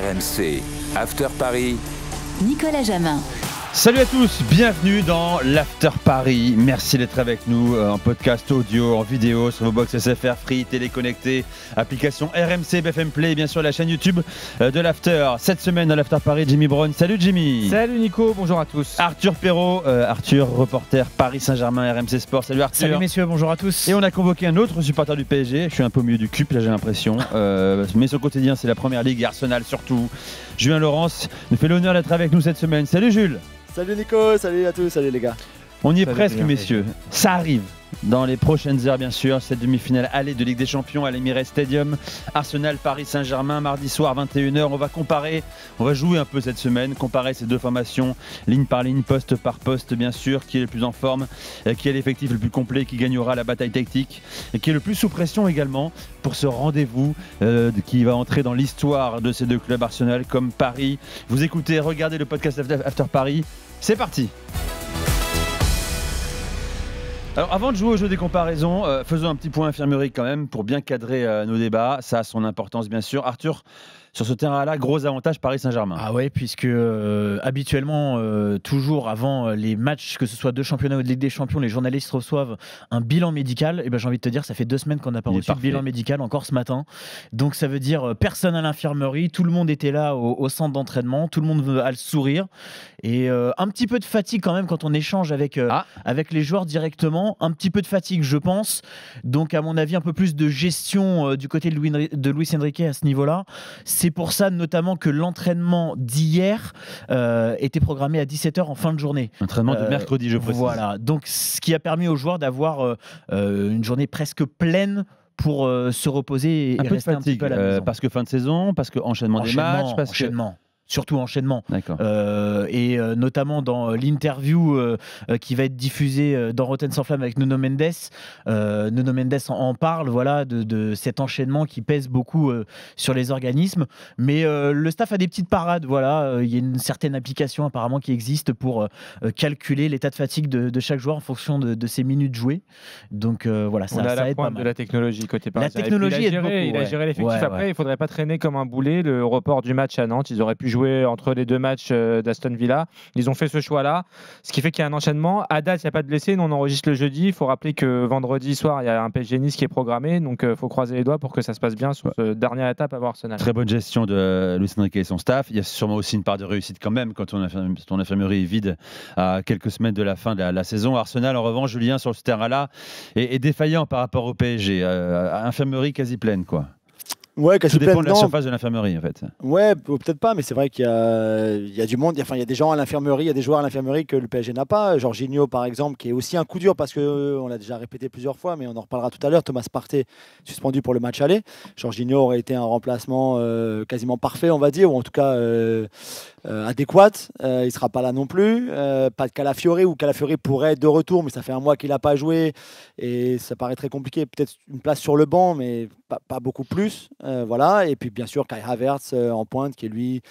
RMC, After Paris, Nicolas Jamin. Salut à tous, bienvenue dans l'After Paris. Merci d'être avec nous en podcast audio, en vidéo, sur vos box SFR Free, téléconnectés, application RMC, BFM Play et bien sûr la chaîne YouTube de l'After. Cette semaine dans l'After Paris, Jimmy Brown. Salut Jimmy. Salut Nico, bonjour à tous. Arthur Perrault, Arthur, reporter Paris Saint-Germain, RMC Sport. Salut Arthur. Salut messieurs, bonjour à tous. Et on a convoqué un autre supporter du PSG. Je suis un peu au milieu du cul, là j'ai l'impression. Mais son quotidien c'est la Première Ligue et Arsenal surtout. Julien Laurence nous fait l'honneur d'être avec nous cette semaine. Salut Jules. Salut Nico, salut à tous, salut les gars. On y est Salut presque bien, messieurs, ça arrive dans les prochaines heures bien sûr, cette demi-finale aller de Ligue des Champions à l'Emirates Stadium, Arsenal Paris Saint-Germain, mardi soir 21h. On va comparer, on va jouer un peu cette semaine, comparer ces deux formations, ligne par ligne, poste par poste bien sûr, qui est le plus en forme, qui est l'effectif le plus complet, qui gagnera la bataille tactique, et qui est le plus sous pression également pour ce rendez-vous qui va entrer dans l'histoire de ces deux clubs, Arsenal comme Paris. Vous écoutez, regardez le podcast After Paris, c'est parti. Alors avant de jouer au jeu des comparaisons, faisons un petit point infirmerie quand même pour bien cadrer nos débats. Ça a son importance bien sûr. Arthur, sur ce terrain-là, gros avantage Paris Saint-Germain. Ah ouais, puisque habituellement, toujours avant les matchs, que ce soit de championnat ou de Ligue des Champions, les journalistes reçoivent un bilan médical. Et ben j'ai envie de te dire, ça fait 2 semaines qu'on n'a pas reçu de bilan médical encore ce matin. Donc ça veut dire personne à l'infirmerie, tout le monde était là au centre d'entraînement, tout le monde a le sourire. Et un petit peu de fatigue quand même quand on échange avec les joueurs directement. Un petit peu de fatigue, je pense. Donc à mon avis, un peu plus de gestion du côté de Luis Enrique à ce niveau-là. C'est pour ça notamment que l'entraînement d'hier était programmé à 17h en fin de journée. Entraînement de mercredi, je précise. Voilà, donc ce qui a permis aux joueurs d'avoir une journée presque pleine pour se reposer et rester un petit peu à la maison. Parce que fin de saison, parce que enchaînement des matchs, surtout enchaînement. D'accord. Et notamment dans l'interview qui va être diffusée dans Rotten sans flamme avec Nuno Mendes. Nuno Mendes en parle, voilà, de cet enchaînement qui pèse beaucoup sur les organismes. Mais le staff a des petites parades. Voilà, il y a une certaine application apparemment qui existe pour calculer l'état de fatigue de chaque joueur en fonction de ses minutes jouées. Donc voilà, ça, on a ça la aide pas pointe mal. de la technologie côté parisien. La technologie aide beaucoup. Il a géré l'effectif. Ouais, Après, il ne faudrait pas traîner comme un boulet le report du match à Nantes. Ils auraient pu jouer entre les 2 matchs d'Aston Villa. Ils ont fait ce choix-là, ce qui fait qu'il y a un enchaînement. À date, il n'y a pas de blessés. Nous, on enregistre le jeudi. Il faut rappeler que vendredi soir, il y a un PSG Nice qui est programmé. Donc, il faut croiser les doigts pour que ça se passe bien sur cette dernière étape à Arsenal. Très bonne gestion de Luis Enrique et son staff. Il y a sûrement aussi une part de réussite quand même quand ton infirmerie est vide à quelques semaines de la fin de la saison. Arsenal, en revanche, Julien, sur ce terrain-là, est défaillant par rapport au PSG. Infirmerie quasi pleine, quoi. Ouais, Tout dépend de la surface de l'infirmerie en fait. Ouais, peut-être pas, mais c'est vrai qu'il y a du monde. Il y a des gens à l'infirmerie, il y a des joueurs à l'infirmerie que le PSG n'a pas. Jorginho, par exemple, qui est aussi un coup dur parce qu'on l'a déjà répété plusieurs fois, mais on en reparlera tout à l'heure. Thomas Partey suspendu pour le match aller. Jorginho aurait été un remplacement quasiment parfait, on va dire, ou en tout cas adéquat. Il ne sera pas là non plus. Pas de Calafiori, ou Calafiori pourrait être de retour, mais ça fait un mois qu'il n'a pas joué et ça paraît très compliqué. Peut-être une place sur le banc, mais pas beaucoup plus. Voilà. Et puis bien sûr Kai Havertz en pointe qui est lui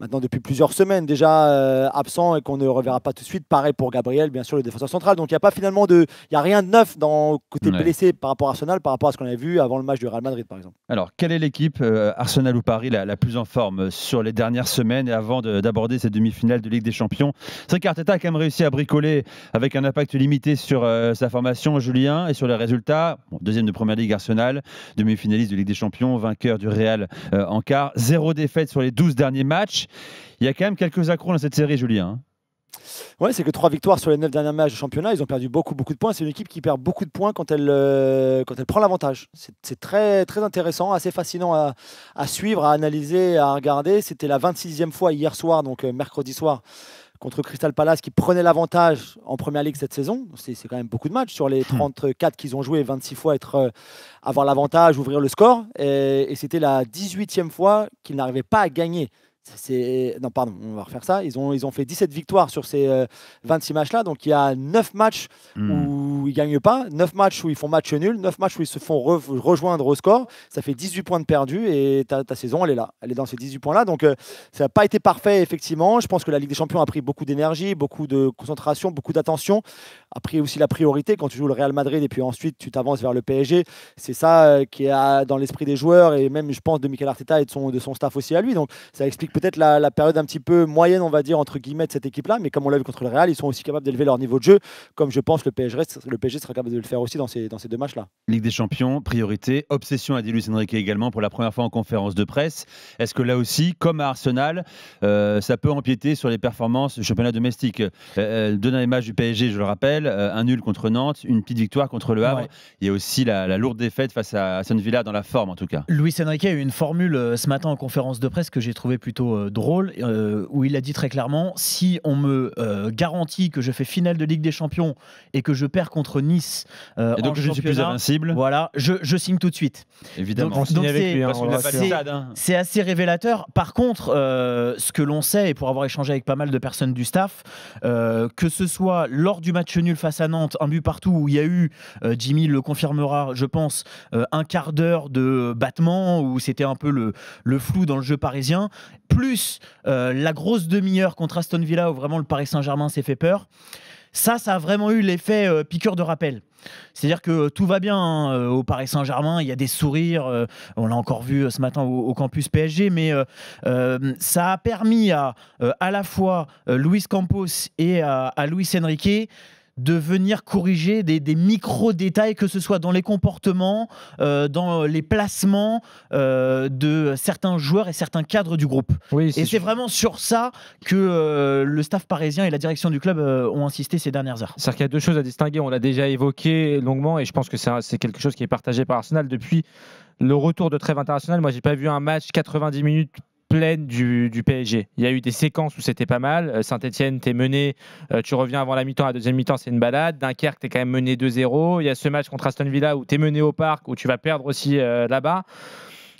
maintenant depuis plusieurs semaines déjà absent et qu'on ne reverra pas tout de suite. Pareil pour Gabriel, bien sûr, le défenseur central. Donc il n'y a rien de neuf dans côté blessé par rapport à Arsenal, par rapport à ce qu'on avait vu avant le match du Real Madrid par exemple. Alors quelle est l'équipe Arsenal ou Paris la plus en forme sur les dernières semaines et avant d'aborder cette demi-finale de Ligue des Champions? C'est vrai qu'Arteta a quand même réussi à bricoler avec un impact limité sur sa formation, Julien, et sur les résultats. Deuxième de Première Ligue Arsenal, demi-finaliste de Ligue des Champions, vainqueur du Real en quart, 0 défaite sur les 12 derniers matchs. Il y a quand même quelques accros dans cette série, Julien. Ouais, c'est que 3 victoires sur les 9 derniers matchs de championnat. Ils ont perdu beaucoup de points. C'est une équipe qui perd beaucoup de points quand elle prend l'avantage. C'est très, très intéressant, assez fascinant à suivre, à analyser, à regarder. C'était la 26e fois hier soir, donc mercredi soir, contre Crystal Palace qui prenait l'avantage en Première Ligue cette saison. C'est quand même beaucoup de matchs. Sur les 34 qu'ils ont joué, 26 fois avoir l'avantage, ouvrir le score. Et c'était la 18e fois qu'ils n'arrivaient pas à gagner Non, pardon, on va refaire ça. Ils ont fait 17 victoires sur ces 26 matchs-là. Donc, il y a 9 matchs où ils ne gagnent pas, 9 matchs où ils font match nul, 9 matchs où ils se font rejoindre au score. Ça fait 18 points de perdus et ta saison, elle est là. Elle est dans ces 18 points-là. Donc, ça n'a pas été parfait, effectivement. Je pense que la Ligue des Champions a pris beaucoup d'énergie, beaucoup de concentration, beaucoup d'attention. A pris aussi la priorité quand tu joues le Real Madrid et puis ensuite tu t'avances vers le PSG. C'est ça qui est dans l'esprit des joueurs et même, je pense, de Mikel Arteta et de son staff aussi à lui. Donc, ça explique peut-être la période un petit peu moyenne, on va dire, entre guillemets, de cette équipe-là. Mais comme on l'a vu contre le Real, ils sont aussi capables d'élever leur niveau de jeu, comme je pense le PSG sera capable de le faire aussi dans ces deux matchs-là. Ligue des Champions, priorité, obsession, a dit Luis Enrique également pour la première fois en conférence de presse. Est-ce que là aussi, comme à Arsenal, ça peut empiéter sur les performances du championnat domestique? Deux derniers matchs du PSG, je le rappelle, un nul contre Nantes, une petite victoire contre le Havre. Ouais. Il y a aussi la lourde défaite face à Aston Villa, dans la forme en tout cas. Luis Enrique a eu une formule ce matin en conférence de presse que j'ai trouvé plutôt drôle, où il a dit très clairement: si on me garantit que je fais finale de Ligue des Champions et que je perds contre Nice et donc je ne suis plus invincible, voilà, je signe tout de suite. Évidemment. Donc c'est assez révélateur. Par contre, ce que l'on sait, et pour avoir échangé avec pas mal de personnes du staff, que ce soit lors du match nul face à Nantes, un but partout, où il y a eu, Jimmy le confirmera, je pense, un quart d'heure de battement, où c'était un peu le flou dans le jeu parisien, plus la grosse demi-heure contre Aston Villa, où vraiment le Paris Saint-Germain s'est fait peur. Ça a vraiment eu l'effet piqûre de rappel. C'est-à-dire que tout va bien au Paris Saint-Germain, il y a des sourires, on l'a encore vu ce matin au campus PSG, mais ça a permis à la fois Luis Campos et à Luis Enrique de venir corriger des micro-détails, que ce soit dans les comportements, dans les placements de certains joueurs et certains cadres du groupe. Oui, et c'est vraiment sur ça que le staff parisien et la direction du club ont insisté ces dernières heures. C'est-à-dire qu'il y a deux choses à distinguer, on l'a déjà évoqué longuement, et je pense que c'est quelque chose qui est partagé par Arsenal depuis le retour de trêve internationale. Moi, j'ai pas vu un match 90 minutes pleine du PSG. Il y a eu des séquences où c'était pas mal. Saint-Etienne, t'es mené, tu reviens avant la mi-temps, la deuxième mi-temps, c'est une balade. Dunkerque, t'es quand même mené 2-0. Il y a ce match contre Aston Villa où t'es mené au parc, où tu vas perdre aussi là-bas.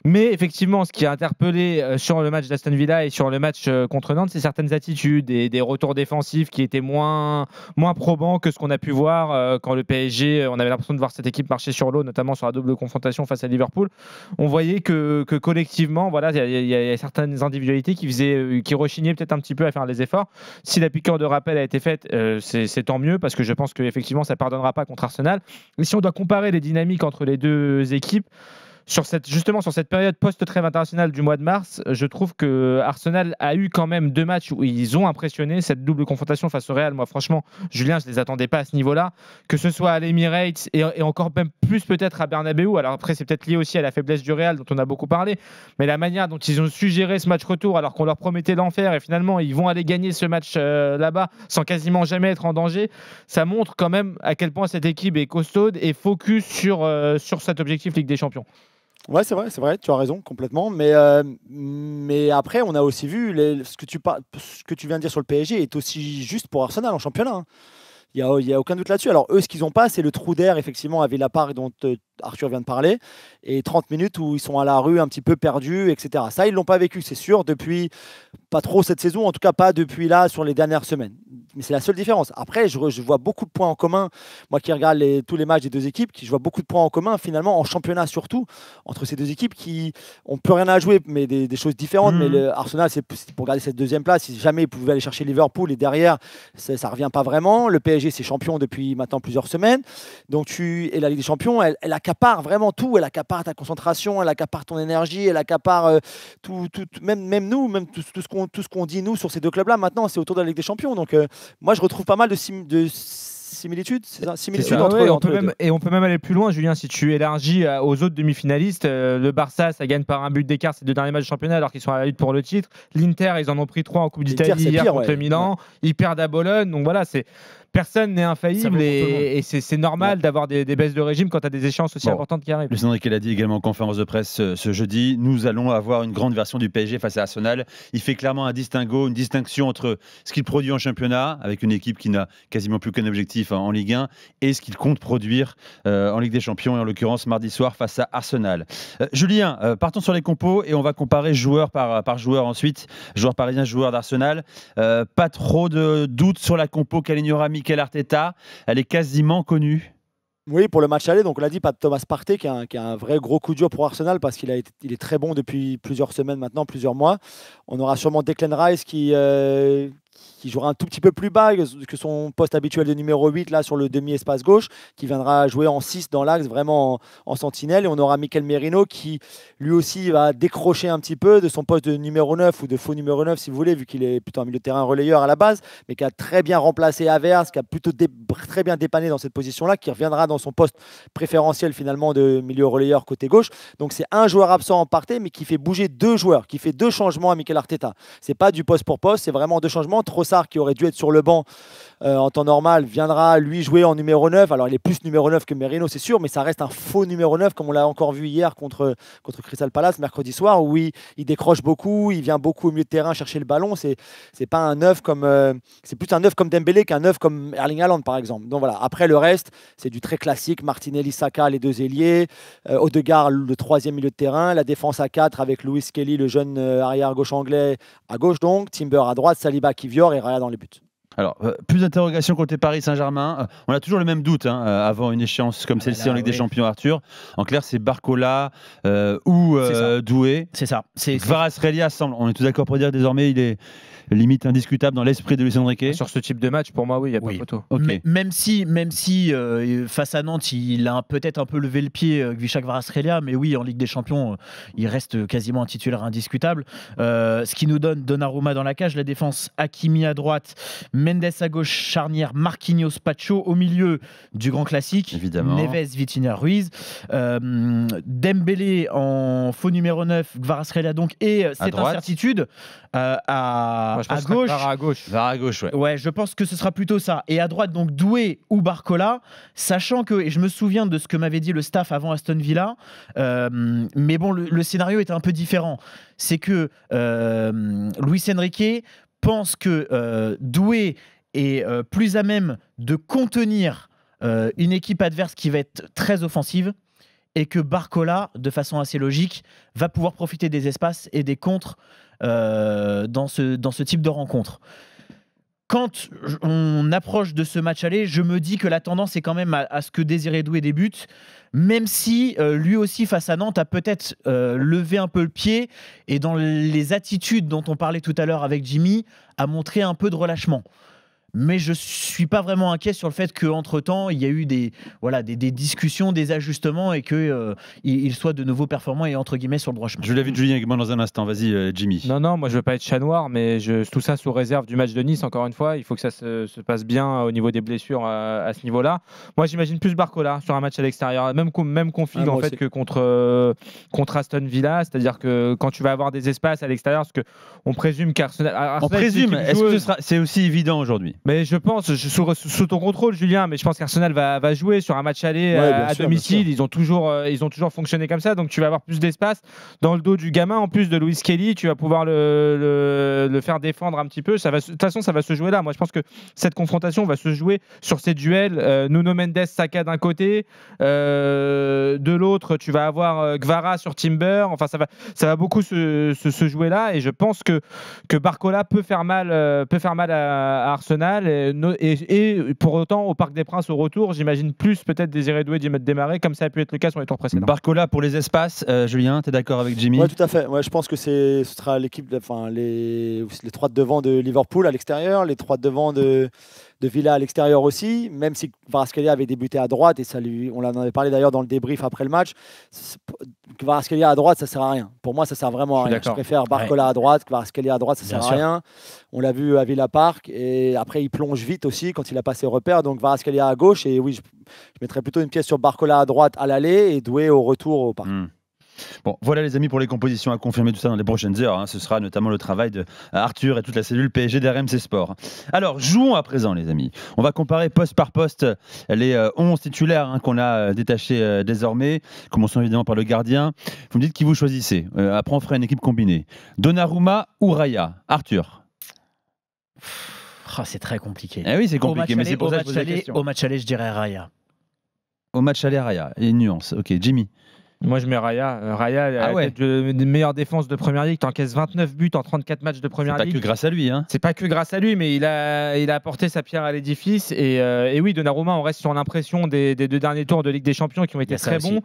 Mais effectivement, ce qui a interpellé sur le match d'Aston Villa et sur le match contre Nantes, c'est certaines attitudes et des retours défensifs qui étaient moins probants que ce qu'on a pu voir quand le PSG, on avait l'impression de voir cette équipe marcher sur l'eau, notamment sur la double confrontation face à Liverpool. On voyait que collectivement, voilà, il y a certaines individualités qui rechignaient peut-être un petit peu à faire les efforts. Si la piqûre de rappel a été faite, c'est tant mieux, parce que je pense qu'effectivement, ça ne pardonnera pas contre Arsenal. Mais si on doit comparer les dynamiques entre les deux équipes, justement sur cette période post-trêve internationale du mois de mars, je trouve que Arsenal a eu quand même deux matchs où ils ont impressionné. Cette double confrontation face au Real, moi franchement, Julien, je ne les attendais pas à ce niveau-là, que ce soit à l'Emirates et encore même plus peut-être à Bernabeu. Alors après, c'est peut-être lié aussi à la faiblesse du Real dont on a beaucoup parlé, mais la manière dont ils ont su gérer ce match retour alors qu'on leur promettait l'enfer, et finalement ils vont aller gagner ce match là-bas sans quasiment jamais être en danger, ça montre quand même à quel point cette équipe est costaude et focus sur cet objectif Ligue des Champions. Ouais, c'est vrai, tu as raison complètement. Mais après, on a aussi vu ce que tu viens de dire sur le PSG est aussi juste pour Arsenal en championnat. Hein. Il n'y a aucun doute là-dessus. Alors eux, ce qu'ils n'ont pas, c'est le trou d'air, effectivement, à Villa-Park dont Arthur vient de parler, et 30 minutes où ils sont à la rue un petit peu perdus, etc. Ça, ils ne l'ont pas vécu, c'est sûr, depuis pas trop cette saison, en tout cas pas depuis là, sur les dernières semaines. Mais c'est la seule différence. Après, je vois beaucoup de points en commun, moi qui regarde tous les matchs des deux équipes, je vois beaucoup de points en commun, finalement, en championnat surtout, entre ces deux équipes qui n'ont plus rien à jouer, mais des choses différentes. Mais Arsenal, c'est pour garder cette deuxième place. Si jamais ils pouvaient aller chercher Liverpool, et derrière, ça ne revient pas vraiment. Le PSG, c'est champion depuis maintenant plusieurs semaines. Donc, et la Ligue des Champions, elle accapare vraiment tout. Elle accapare ta concentration, elle accapare ton énergie, elle accapare tout, même nous, même tout ce qu'on dit nous sur ces deux clubs-là. Maintenant, c'est autour de la Ligue des Champions. Donc, moi, je retrouve pas mal de similitudes, entre les deux. Et on peut même aller plus loin, Julien, si tu élargis aux autres demi-finalistes. Le Barça, ça gagne par un but d'écart ces deux derniers matchs de championnat alors qu'ils sont à la lutte pour le titre. L'Inter, ils en ont pris 3 en Coupe d'Italie hier contre Milan. Ils perdent à Bologne. Donc voilà, personne n'est infaillible et c'est normal d'avoir des baisses de régime quand tu as des échéances aussi importantes qui arrivent. Luis Enrique l'a dit également en conférence de presse ce jeudi, nous allons avoir une grande version du PSG face à Arsenal. Il fait clairement une distinction entre ce qu'il produit en championnat, avec une équipe qui n'a quasiment plus qu'un objectif, effectif en Ligue 1 et ce qu'il compte produire en Ligue des Champions et en l'occurrence mardi soir face à Arsenal. Julien, partons sur les compos et on va comparer joueur par joueur ensuite, joueur parisien, joueur d'Arsenal. Pas trop de doutes sur la compo qu'alignera Mikel Arteta, elle est quasiment connue. Oui, pour le match aller, donc on l'a dit, pas de Thomas Partey qui a un vrai gros coup dur pour Arsenal parce qu'il est très bon depuis plusieurs semaines maintenant, plusieurs mois. On aura sûrement Declan Rice qui jouera un tout petit peu plus bas que son poste habituel de numéro 8 là sur le demi-espace gauche, qui viendra jouer en 6 dans l'axe, vraiment en sentinelle. Et on aura Mikel Merino qui lui aussi va décrocher un petit peu de son poste de numéro 9 ou de faux numéro 9 si vous voulez, vu qu'il est plutôt un milieu de terrain relayeur à la base, mais qui a très bien remplacé Havertz, qui a plutôt très bien dépanné dans cette position-là, qui reviendra dans son poste préférentiel finalement de milieu relayeur côté gauche. Donc c'est un joueur absent en Partey, mais qui fait bouger deux joueurs, qui fait deux changements à Mikel Arteta. C'est pas du poste pour poste, c'est vraiment deux changements. Trossard, qui aurait dû être sur le banc en temps normal, viendra lui jouer en numéro 9. Alors il est plus numéro 9 que Merino, c'est sûr, mais ça reste un faux numéro 9, comme on l'a encore vu hier contre Crystal Palace mercredi soir, où il décroche beaucoup, il vient beaucoup au milieu de terrain chercher le ballon. C'est pas un 9 c'est plus un 9 comme Dembélé qu'un 9 comme Erling Haaland par exemple. Donc voilà, après le reste, c'est du très classique. Martinelli, Saka, les deux ailiers, Odegaard, le troisième milieu de terrain, la défense à 4 avec Lewis Kelly, le jeune arrière gauche anglais à gauche, donc Timber à droite, Saliba, Kivior et Raya dans les buts. Alors, plus d'interrogations côté Paris Saint-Germain. On a toujours le même doute avant une échéance comme celle-ci en Ligue des Champions, Arthur. En clair, c'est Barcola ou Doué. C'est ça. Kvaratskhelia semble, on est tous d'accord pour dire désormais, il est limite indiscutable dans l'esprit de Luis Enrique. Sur ce type de match, pour moi, oui, il n'y a pas photo. Okay. Même si face à Nantes, il a peut-être un peu levé le pied, Visca Kvaratskhelia, mais oui, en Ligue des Champions, il reste quasiment un titulaire indiscutable. Ce qui nous donne Donnarumma dans la cage, la défense Hakimi à droite, Mendes à gauche, charnière Marquinhos, Pacho au milieu du grand classique, évidemment. Neves, Vitinha, Ruiz, Dembélé en faux numéro 9, Kvaratskhelia donc, et cette incertitude à gauche. Vers à gauche, ouais. Ouais, je pense que ce sera plutôt ça. Et à droite, donc Doué ou Barcola, sachant que, et je me souviens de ce que m'avait dit le staff avant Aston Villa, mais bon, le scénario était un peu différent. C'est que Luis Enrique pense que Doué est plus à même de contenir une équipe adverse qui va être très offensive, et que Barcola, de façon assez logique, va pouvoir profiter des espaces et des contres dans ce type de rencontre. Quand on approche de ce match aller, je me dis que la tendance est quand même à ce que Désiré Doué débute, même si lui aussi face à Nantes a peut-être levé un peu le pied et dans les attitudes dont on parlait tout à l'heure avec Jimmy, a montré un peu de relâchement. Mais je ne suis pas vraiment inquiet sur le fait qu'entre-temps, il y a eu des discussions, des ajustements et qu'il soit de nouveau performant et entre guillemets sur le droit chemin. Je l'invite Julien Aigueman dans un instant. Vas-y, Jimmy. Non, moi je ne veux pas être chat noir, mais tout ça sous réserve du match de Nice, encore une fois. Il faut que ça se passe bien au niveau des blessures à ce niveau-là. Moi j'imagine plus Barcola sur un match à l'extérieur. Même config en fait que contre Aston Villa. C'est-à-dire que quand tu vas avoir des espaces à l'extérieur, parce qu'on présume qu'Arsenal. On présume, est-ce que c'est aussi évident aujourd'hui ? Mais je pense, sous ton contrôle, Julien, mais je pense qu'Arsenal va jouer sur un match aller à domicile. Ils ont toujours fonctionné comme ça, donc tu vas avoir plus d'espace dans le dos du gamin. En plus de Lewis Kelly, tu vas pouvoir le faire défendre un petit peu. De toute façon, ça va se jouer là. Moi, je pense que cette confrontation va se jouer sur ces duels. Nuno Mendes, Saka d'un côté, de l'autre, tu vas avoir Kvara sur Timber. Enfin, ça va beaucoup se jouer là, et je pense que Barcola peut faire mal à Arsenal. Et pour autant, au Parc des Princes, au retour, j'imagine plus peut-être Désiré Doué d'y démarrer, comme ça a pu être le cas sur les tours précédents. Barcola pour les espaces, Julien, tu es d'accord avec Jimmy ? Oui, tout à fait. Ouais, je pense que ce sera l'équipe, les 3 de devant de Liverpool à l'extérieur, les 3 de devant de Villa à l'extérieur aussi, même si Kvaratskhelia avait débuté à droite, et on en avait parlé d'ailleurs dans le débrief après le match. Kvaratskhelia à droite, ça sert à rien. Pour moi, ça sert vraiment à rien. Je préfère Barcola à droite, Kvaratskhelia à droite, ça sert à rien. On l'a vu à Villa Park, et après il plonge vite aussi quand il a passé repère. Donc Kvaratskhelia à gauche, et oui, je mettrais plutôt une pièce sur Barcola à droite à l'aller et Doué au retour au Parc. Bon, voilà les amis pour les compositions à confirmer tout ça dans les prochaines heures. Ce sera notamment le travail de Arthur et toute la cellule PSG d'RMC Sport. Alors, jouons à présent les amis. On va comparer poste par poste les 11 titulaires qu'on a détachés désormais. Commençons évidemment par le gardien. Vous me dites qui vous choisissez. Après, on fera une équipe combinée. Donnarumma ou Raya ? Arthur ? C'est très compliqué. Eh oui, c'est compliqué, mais c'est pour ça que je pose la question. Au match aller, je dirais Raya. Au match aller, Raya. Et une nuance. Ok, Jimmy. Moi, je mets Raya. Raya, une meilleure défense de Première Ligue. Tu encaisses 29 buts en 34 matchs de Première Ligue. C'est pas que grâce à lui. Hein. C'est pas que grâce à lui, mais il a apporté sa pierre à l'édifice. Et oui, Donnarumma, on reste sur l'impression des 2 derniers tours de Ligue des Champions qui ont été très bons.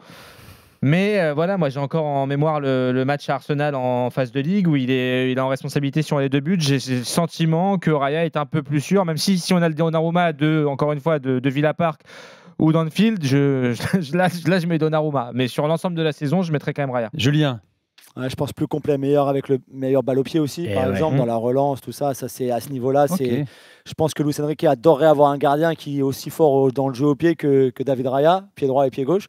Mais voilà, moi j'ai encore en mémoire le match à Arsenal en phase de Ligue où il est en responsabilité sur les 2 buts. J'ai le sentiment que Raya est un peu plus sûr, même si on a le Donnarumma encore une fois, de Villa Park ou d'Anfield, là je mets Donnarumma. Mais sur l'ensemble de la saison, je mettrais quand même Raya. Julien. Ouais, je pense plus complet, meilleur avec le meilleur balle au pied aussi, par exemple, dans la relance, tout ça. Ça c'est à ce niveau-là. Okay. Je pense que Luis Enrique adorerait avoir un gardien qui est aussi fort dans le jeu au pied que David Raya, pied droit et pied gauche.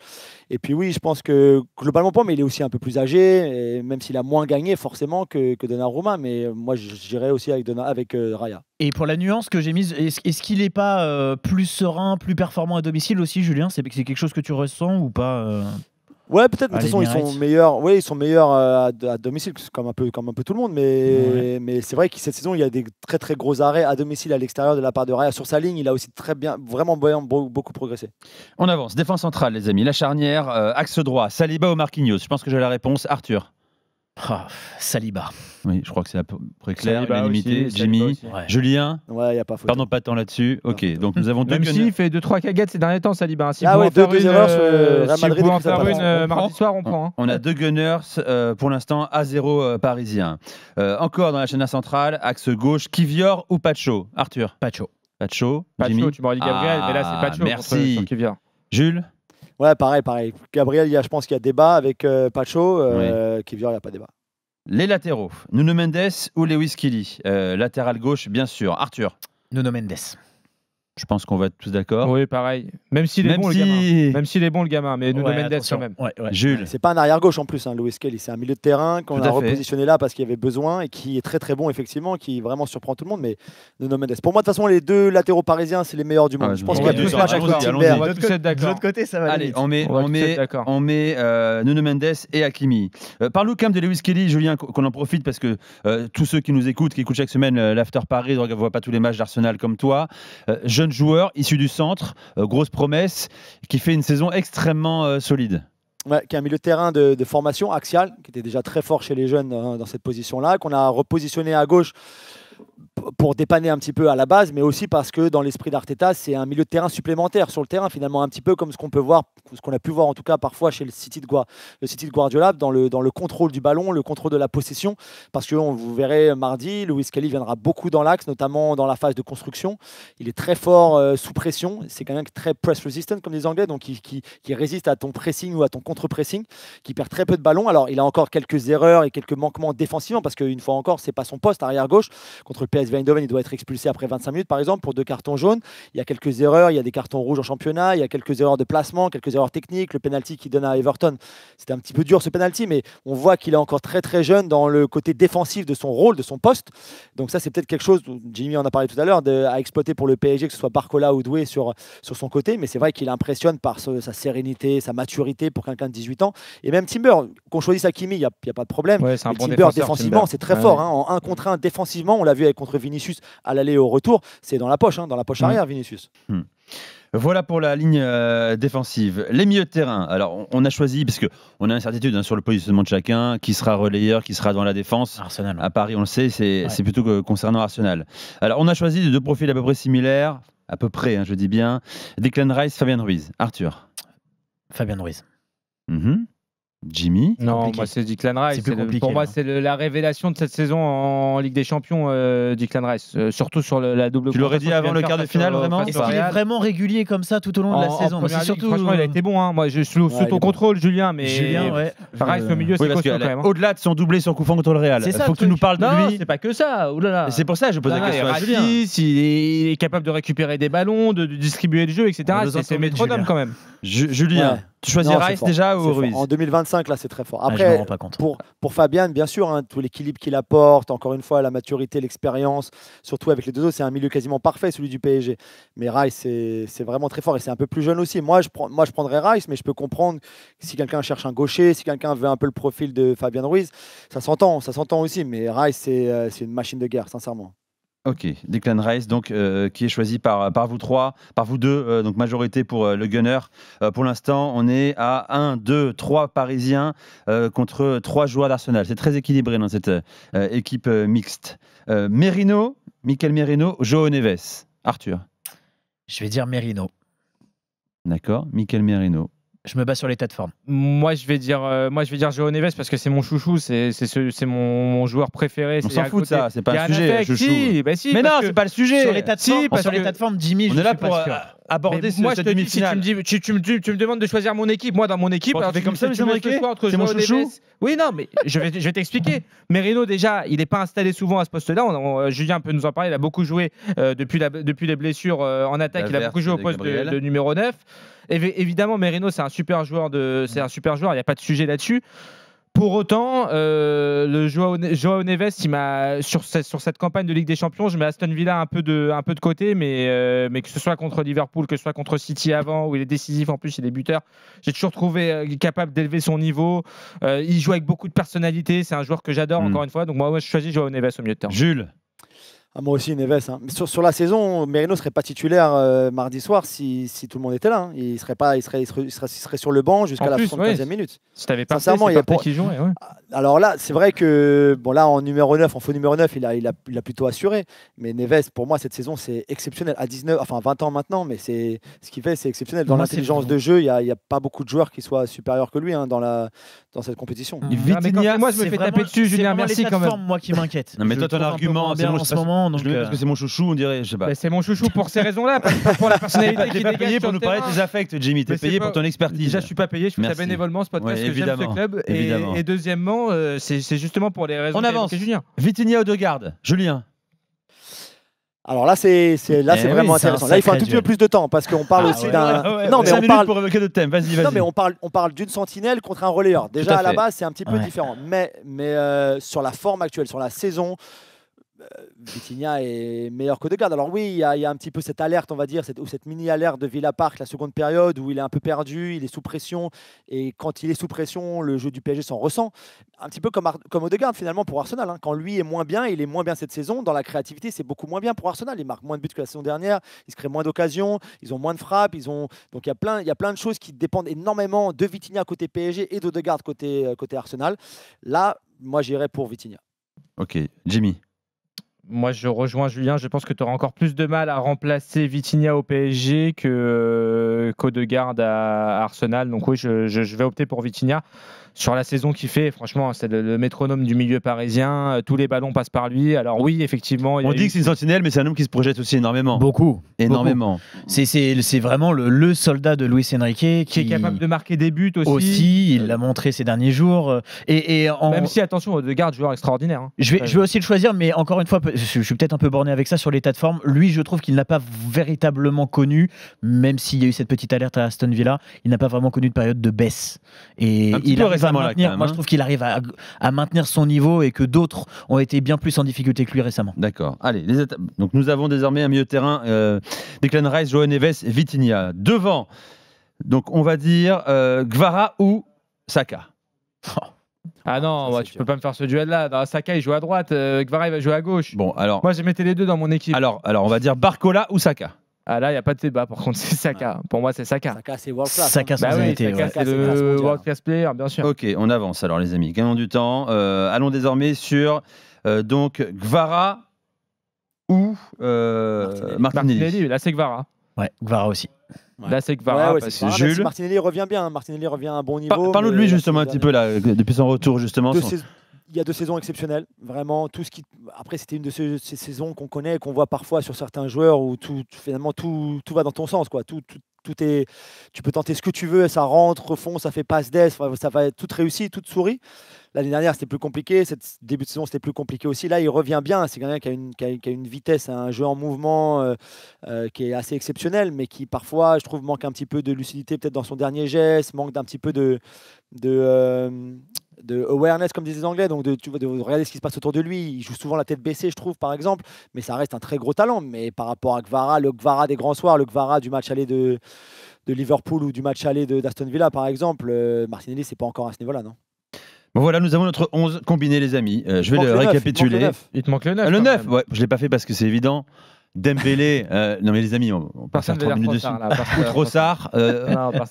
Et puis oui, je pense que globalement pas, mais il est aussi un peu plus âgé, et même s'il a moins gagné forcément que Donnarumma. Mais moi, j'irais aussi avec Raya. Et pour la nuance que j'ai mise, est-ce qu'il n'est pas plus serein, plus performant à domicile aussi, Julien ? C'est quelque chose que tu ressens ou pas Ouais, peut-être. De toute façon, ils sont meilleurs. Oui, ils sont meilleurs à domicile, comme un peu tout le monde. Mais c'est vrai que cette saison, il y a des très très gros arrêts à domicile, à l'extérieur de la part de Raya. Sur sa ligne, il a aussi vraiment beaucoup progressé. On avance. Défense centrale, les amis. La charnière, axe droit. Saliba ou Marquinhos ? Je pense que j'ai la réponse. Arthur. Saliba. Oui, je crois que c'est à peu près clair, unanimité. Jimmy, Julien. Ouais, il n'y a pas faute. Pardon, pas de temps là-dessus. Ok, donc nous avons deux. Même s'il fait 2-3 cagates ces derniers temps, Saliba. Si ouais, 2 erreurs sur Real Madrid. Si vous en faire une mardi soir, on prend. On a 2 gunners pour l'instant à 0 parisiens. Encore dans la charnière centrale, axe gauche, Kivior ou Pacho ? Arthur. Pacho, Jimmy. Tu m'aurais dit Gabriel, mais là c'est Pacho. Merci. Sur Kivior. Jules. Ouais, pareil. Gabriel, je pense qu'il y a débat avec Pacho. Kivior, il n'y a pas débat. Les latéraux, Nuno Mendes ou Lewis Kelly ? Latéral gauche, bien sûr. Arthur. Nuno Mendes. Je pense qu'on va être tous d'accord. Oui, pareil. Même s'il est bon, le gamin. Même s'il est bon, le gamin. Mais Nuno Mendes, quand même. Ouais. Jules. C'est pas un arrière-gauche en plus, Lewis Kelly. C'est un milieu de terrain qu'on a repositionné là parce qu'il y avait besoin et qui est très très bon, effectivement, qui vraiment surprend tout le monde. Mais Nuno Mendes. Pour moi, de toute façon, les 2 latéraux parisiens, c'est les meilleurs du monde. Je pense qu'il y a plus de matchs avec Timber. On va tous être d'accord. De l'autre côté, ça va. Allez, on met Nuno Mendes et Hakimi. Parle-nous quand même de Lewis Kelly, Julien, qu'on en profite parce que tous ceux qui nous écoutent, qui écoutent chaque semaine l'After Paris, ne voient pas tous les matchs d'Arsenal comme toi. Jeune joueur, issu du centre, grosse promesse, qui fait une saison extrêmement solide. Ouais, qui est un milieu de terrain de formation axial, qui était déjà très fort chez les jeunes dans cette position-là, qu'on a repositionné à gauche pour dépanner un petit peu à la base, mais aussi parce que dans l'esprit d'Arteta, c'est un milieu de terrain supplémentaire sur le terrain, finalement un petit peu comme ce qu'on peut voir, ce qu'on a pu voir en tout cas parfois chez le City de Guardiola, dans le contrôle du ballon, le contrôle de la possession, parce que vous verrez mardi, Lewis Kelly viendra beaucoup dans l'axe, notamment dans la phase de construction. Il est très fort sous pression, c'est quelqu'un qui est très press resistant comme les Anglais, donc qui résiste à ton pressing ou à ton contre-pressing, qui perd très peu de ballons. Alors il a encore quelques erreurs et quelques manquements défensivement, parce qu'une fois encore, c'est pas son poste arrière gauche. Contre le PSV Eindhoven, il doit être expulsé après 25 minutes, par exemple, pour 2 cartons jaunes. Il y a quelques erreurs, il y a des cartons rouges en championnat, il y a quelques erreurs de placement, quelques erreurs techniques. Le penalty qu'il donne à Everton, c'était un petit peu dur ce penalty, mais on voit qu'il est encore très très jeune dans le côté défensif de son rôle, de son poste. Donc ça, c'est peut-être quelque chose, Jimmy en a parlé tout à l'heure, à exploiter pour le PSG, que ce soit Barcola ou Doué sur son côté. Mais c'est vrai qu'il impressionne par sa sérénité, sa maturité pour quelqu'un de 18 ans. Et même Timber, qu'on choisisse Hakimi, il n'y a pas de problème. Ouais, c'est un bon Timber, défensivement, c'est très fort. En 1 contre 1 défensivement, on l'a vu contre Vinicius à l'aller et au retour, c'est dans la poche arrière, Vinicius. Voilà pour la ligne défensive. Les milieux de terrain, alors on a choisi, parce qu'on a incertitude sur le positionnement de chacun, qui sera relayeur, qui sera dans la défense. Arsenal. À Paris, on le sait, c'est plutôt concernant Arsenal. Alors on a choisi 2 profils à peu près similaires, à peu près, je dis bien. Declan Rice, Fabien Ruiz. Arthur. Fabien Ruiz. Jimmy. Non, moi c'est Declan Rice. Pour moi, c'est la révélation de cette saison en Ligue des Champions, Declan Rice. Surtout sur la double. Tu l'aurais dit avant le quart de finale, vraiment ? Est-ce qu'il est vraiment régulier comme ça tout au long de la saison ? Surtout, franchement, il a été bon. Moi, je suis sous ton contrôle, Julien, mais Rice au milieu, c'est costaud quand même. Au-delà de son doublé sur coup franc contre le Real, il faut que tu nous parles de lui. Non, c'est pas que ça. C'est pour ça que je pose la question à Julien. Il est capable de récupérer des ballons, de distribuer le jeu, etc. C'est métronome quand même. Julien. Tu choisis Rice déjà ou Ruiz ? En 2025, là, c'est très fort. Après, je me rends pas compte. Pour Fabian, bien sûr, tout l'équilibre qu'il apporte, encore une fois, la maturité, l'expérience, surtout avec les 2 autres, c'est un milieu quasiment parfait, celui du PSG. Mais Rice, c'est vraiment très fort et c'est un peu plus jeune aussi. Moi, je prendrais Rice, mais je peux comprendre si quelqu'un cherche un gaucher, si quelqu'un veut un peu le profil de Fabian Ruiz, ça s'entend aussi. Mais Rice, c'est une machine de guerre, sincèrement. Ok, Declan Rice, donc, qui est choisi par vous trois, par vous deux, donc majorité pour le Gunner. Pour l'instant, on est à 1, 2, 3 Parisiens contre 3 joueurs d'Arsenal. C'est très équilibré dans cette équipe mixte. Merino, Mikel Merino, João Neves. Arthur. Je vais dire Merino. D'accord, Mikel Merino. Je me bats sur l'état de forme. Moi, je vais dire João Neves parce que c'est mon chouchou, c'est mon joueur préféré. On s'en fout de ça, c'est pas un sujet. Chouchou. Si, mais non, c'est pas le sujet. Sur l'état de forme, Jimmy, on est là pour aborder moi, cette demi-finale. Si tu me demandes de choisir mon équipe, moi dans mon équipe, alors, comme ça, tu me fais choix entre João Neves. Oui, non, mais je vais t'expliquer. Merino, déjà, il n'est pas installé souvent à ce poste-là. Julien peut nous en parler. Il a beaucoup joué depuis les blessures en attaque. Il a beaucoup joué au poste de numéro 9. Évidemment, Merino, c'est un super joueur. Il n'y a pas de sujet là-dessus. Pour autant, le João Neves, sur cette campagne de Ligue des Champions, je mets Aston Villa un peu de côté, mais que ce soit contre Liverpool, que ce soit contre City avant, où il est décisif en plus, il est buteur. J'ai toujours trouvé capable d'élever son niveau. Il joue avec beaucoup de personnalité. C'est un joueur que j'adore, encore une fois. Donc moi, je choisis João Neves au milieu de terrain. Jules. Moi aussi, Neves. Hein. Sur la saison, Merino ne serait pas titulaire mardi soir si tout le monde était là. Hein. Il serait sur le banc jusqu'à la 75e minute. Si tu avais pas qui jouait. Ouais. Alors là, c'est vrai que en numéro 9, en faux numéro 9, il a plutôt assuré. Mais Neves, pour moi, cette saison, c'est exceptionnel. À 20 ans maintenant, mais ce qu'il fait, c'est exceptionnel. Dans l'intelligence de jeu, il n'y a pas beaucoup de joueurs qui soient supérieurs que lui dans cette compétition. Moi, je me fais taper dessus, Julien. Merci quand même. Moi qui m'inquiète. Non, mais toi, ton argument, c'est en ce moment. Donc, parce que c'est mon chouchou, on dirait, je sais pas. C'est mon chouchou pour ces raisons-là, pour la personnalité qui dégage. Payé pour nous parler de tes affects, Jimmy. T'es payé pour ton expertise. Déjà, je suis pas payé, je fais ça bénévolement ce podcast parce que j'aime ce club. Et deuxièmement, c'est justement pour les raisons qu'a Julien. Vitinha Odegaard, Julien. Alors là, c'est vraiment intéressant. Là, il faut un tout petit peu plus de temps parce qu'on parle aussi d'un. Non, mais on parle pour évoquer d'autres thèmes. Vas-y. Non, mais on parle d'une sentinelle contre un relayeur. Déjà à la base, c'est un petit peu différent. Mais sur la forme actuelle, sur la saison. Vitinha est meilleur qu'Odegaard. Alors oui, il y a un petit peu cette alerte, on va dire, cette mini-alerte de Villa Park, la seconde période, où il est un peu perdu, il est sous pression. Et quand il est sous pression, le jeu du PSG s'en ressent. Un petit peu comme Odegaard, finalement, pour Arsenal. Hein. Quand lui est moins bien, il est moins bien cette saison. Dans la créativité, c'est beaucoup moins bien pour Arsenal. Il marque moins de buts que la saison dernière. Il se crée moins d'occasions. Ils ont moins de frappes. Donc il y a plein de choses qui dépendent énormément de Vitinha côté PSG et d'Odegaard côté Arsenal. Là, moi, j'irais pour Vitinha. Ok. Jimmy. Moi, je rejoins Julien. Je pense que tu auras encore plus de mal à remplacer Vitinha au PSG qu'Odegaard à Arsenal. Donc oui, je vais opter pour Vitinha. Sur la saison qu'il fait, franchement, c'est le métronome du milieu parisien. Tous les ballons passent par lui. Alors oui, effectivement... On dit que c'est une sentinelle, mais c'est un homme qui se projette aussi énormément. Beaucoup. Énormément. C'est vraiment le soldat de Luis Enrique qui est capable de marquer des buts aussi. Il l'a montré ces derniers jours. Même si, attention, Odegaard, joueur extraordinaire. Hein. Je vais aussi le choisir, mais encore une fois, je suis peut-être un peu borné avec ça sur l'état de forme. Lui, je trouve qu'il n'a pas véritablement connu, même s'il y a eu cette petite alerte à Aston Villa, il n'a pas vraiment connu de période de baisse. Et il arrive à maintenir, moi je trouve qu'il arrive à maintenir son niveau et que d'autres ont été bien plus en difficulté que lui récemment. D'accord. Allez, donc nous avons désormais un milieu de terrain, Declan Rice, João Neves et Vitinha. Devant, donc on va dire Gvara ou Saka. Ah non, tu peux pas me faire ce duel-là. Saka, il joue à droite, Gvara, il va jouer à gauche. Bon, alors... Moi, je mettais les deux dans mon équipe. Alors on va dire Barcola ou Saka. Ah là, il n'y a pas de débat. Par contre, c'est Saka. Pour moi, c'est Saka. Saka, c'est world class. Saka, c'est le world class player, bien sûr. Ok, on avance alors, les amis. Gagnons du temps. Allons désormais sur donc Gvara ou Martinelli. Là, c'est Gvara. Ouais, Gvara aussi. Ouais. Là, c'est Gvara. Jules. Martinelli revient bien. Martinelli revient à un bon niveau. Parle-nous de lui justement un petit peu là, depuis son retour justement. Il y a 2 saisons exceptionnelles, vraiment. Après, c'était une de ces saisons qu'on connaît, qu'on voit parfois sur certains joueurs où finalement tout va dans ton sens, quoi. Tu peux tenter ce que tu veux, ça rentre au fond, ça fait passe d'ess, ça va être tout réussi, tout sourit. L'année dernière, c'était plus compliqué. Cette début de saison, c'était plus compliqué aussi. Là, il revient bien. C'est quelqu'un qui a une vitesse, un jeu en mouvement qui est assez exceptionnel, mais qui parfois, je trouve, manque un petit peu de lucidité, peut-être dans son dernier geste, manque d'un petit peu de awareness, comme disent les Anglais, donc de regarder ce qui se passe autour de lui. Il joue souvent la tête baissée, je trouve, par exemple, mais ça reste un très gros talent. Mais par rapport à Gvara, le Gvara des grands soirs, le Gvara du match aller de Liverpool ou du match aller d'Aston Villa, par exemple, Martinelli, c'est pas encore à ce niveau-là, non? Bon, voilà, nous avons notre 11 combiné, les amis. Je vais le récapituler. Il te manque le 9. Le 9, ouais, je ne l'ai pas fait parce que c'est évident. Dembélé, non mais les amis, on peut faire 3 minutes dessus. Ou Trossard,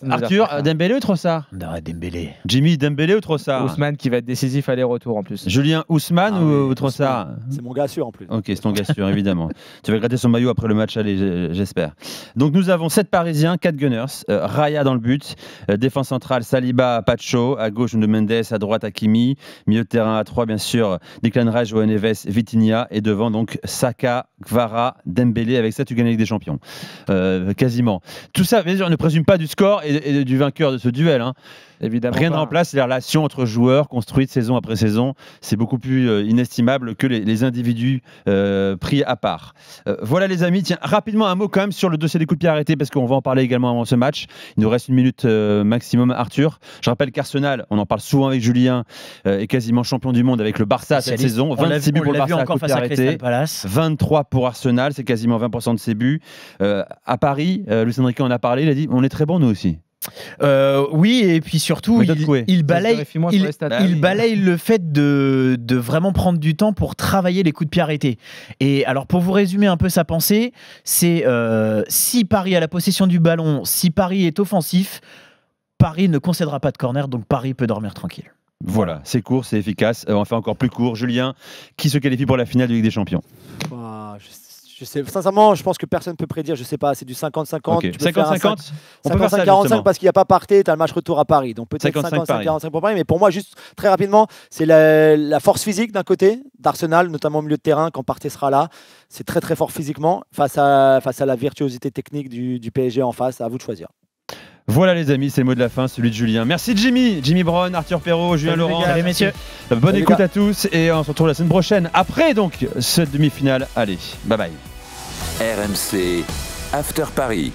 Arthur, Dembélé ou Trossard? Non, Dembélé. Jimmy, Dembélé ou Trossard? Ousmane qui va être décisif aller-retour en plus. Julien, Ousmane ou Trossard? C'est mon gars sûr en plus. Ok, c'est ton gars sûr, évidemment. Tu vas gratter son maillot après le match, allez, j'espère. Donc nous avons 7 Parisiens, 4 Gunners, Raya dans le but, défense centrale, Saliba, Pacho, à gauche Nuno Mendes, à droite Hakimi, milieu de terrain à 3 bien sûr, Declan Rice, João Neves, Vitinha, et devant donc Saka, Kvara, Dembélé. Avec ça tu gagnes avec des champions, quasiment. Tout ça, bien sûr, on ne présume pas du score et du vainqueur de ce duel, hein. Évidemment rien pas. ne remplace les relations entre joueurs construites saison après saison. C'est beaucoup plus inestimable que les individus pris à part. Voilà les amis, tiens, rapidement un mot quand même sur le dossier des coups de pied arrêtés parce qu'on va en parler également avant ce match. Il nous reste 1 minute maximum, Arthur. Je rappelle qu'Arsenal, on en parle souvent avec Julien, est quasiment champion du monde avec le Barça cette saison. 26 buts pour le Barça à coups de pied arrêtés, 23 pour Arsenal, c'est quasiment 20% de ses buts. À Paris, Luis Enrique en a parlé, il a dit on est très bon nous aussi. Oui, et puis surtout, il balaye le fait de vraiment prendre du temps pour travailler les coups de pied arrêtés. Et alors, pour vous résumer un peu sa pensée, c'est si Paris a la possession du ballon, si Paris est offensif, Paris ne concédera pas de corner, donc Paris peut dormir tranquille. Voilà, c'est court, c'est efficace. On fait encore plus court. Julien, qui se qualifie pour la finale de Ligue des Champions? Je sais, sincèrement, je pense que personne ne peut prédire. Je sais pas, c'est du 50-50. Okay. 50-50 on peut faire ça 45 parce qu'il n'y a pas Partey, tu as le match retour à Paris. Donc peut-être 55-45 pour Paris. Mais pour moi, juste très rapidement, c'est la force physique d'un côté d'Arsenal, notamment au milieu de terrain, quand Partey sera là. C'est très très fort physiquement face à la virtuosité technique du PSG en face. À vous de choisir. Voilà les amis, c'est le mot de la fin, celui de Julien. Merci Jimmy Brown, Arthur Perrault, Julien Laurent. Salut messieurs. Bonne écoute à tous et on se retrouve la semaine prochaine. Après donc cette demi-finale, allez, bye bye. RMC After Paris.